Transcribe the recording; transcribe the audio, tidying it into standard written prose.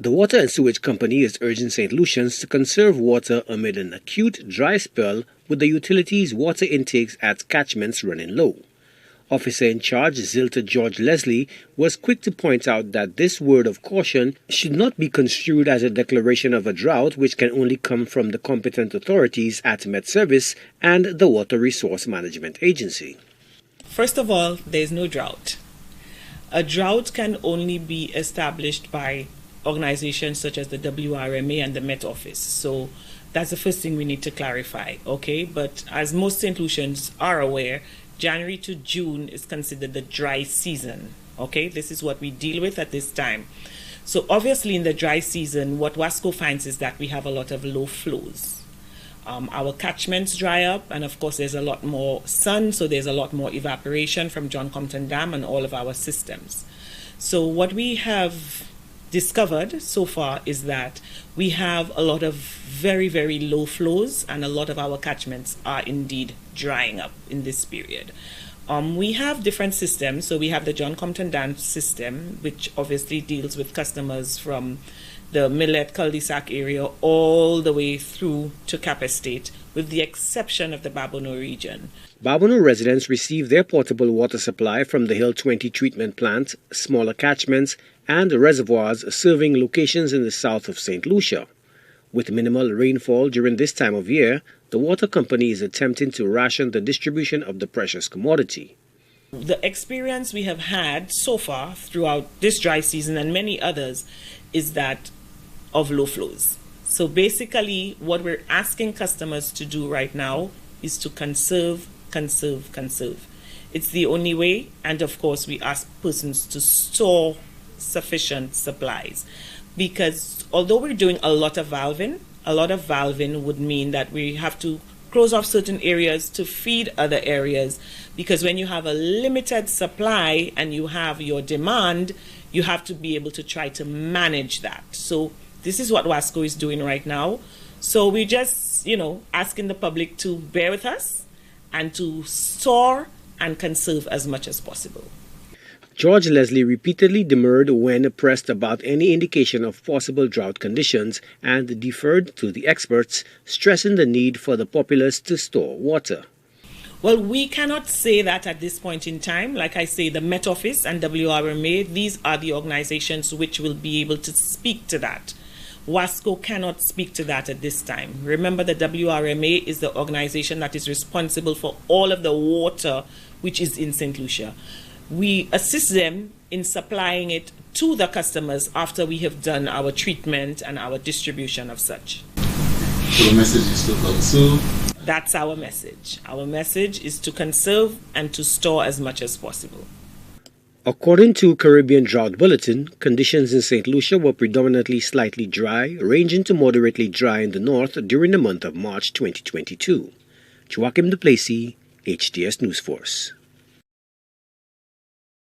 The Water and Sewage Company is urging St. Lucians to conserve water amid an acute dry spell with the utilities' water intakes at catchments running low. Officer in charge Zilta George Leslie was quick to point out that this word of caution should not be construed as a declaration of a drought which can only come from the competent authorities at Met Service and the Water Resource Management Agency. First of all, there is no drought. A drought can only be established by organizations such as the WRMA and the Met Office. So that's the first thing we need to clarify, okay? But as most St. Lucians are aware, January to June is considered the dry season, okay? This is what we deal with at this time. So obviously in the dry season, what Wasco finds is that we have a lot of low flows. Our catchments dry up, and of course there's a lot more sun, so there's a lot more evaporation from John Compton Dam and all of our systems. So what we have discovered so far is that we have a lot of very, very low flows, and a lot of our catchments are indeed drying up in this period. We have different systems. So we have the John Compton Dam system, which obviously deals with customers from the Millet cul-de-sac area all the way through to Cap Estate, with the exception of the Babono region. Babono residents receive their portable water supply from the Hill 20 treatment plant, smaller catchments, and reservoirs serving locations in the south of St. Lucia. With minimal rainfall during this time of year, the water company is attempting to ration the distribution of the precious commodity. The experience we have had so far throughout this dry season and many others is that of low flows. So basically what we're asking customers to do right now is to conserve. It's the only way, and of course we ask persons to store sufficient supplies, because although we're doing a lot of valving would mean that we have to close off certain areas to feed other areas, because when you have a limited supply and you have your demand, you have to be able to try to manage that. So this is what Wasco is doing right now. So we're just, asking the public to bear with us and to store and conserve as much as possible. George Leslie repeatedly demurred when pressed about any indication of possible drought conditions and deferred to the experts, stressing the need for the populace to store water. Well, we cannot say that at this point in time. Like I say, the Met Office and WRMA, these are the organizations which will be able to speak to that. Wasco cannot speak to that at this time. Remember, the WRMA is the organization that is responsible for all of the water which is in St. Lucia. We assist them in supplying it to the customers after we have done our treatment and our distribution of such. So the message is to conserve? That's our message. Our message is to conserve and to store as much as possible. According to Caribbean Drought Bulletin, conditions in St. Lucia were predominantly slightly dry, ranging to moderately dry in the north during the month of March 2022. Joachim Duplessis, HTS News Force.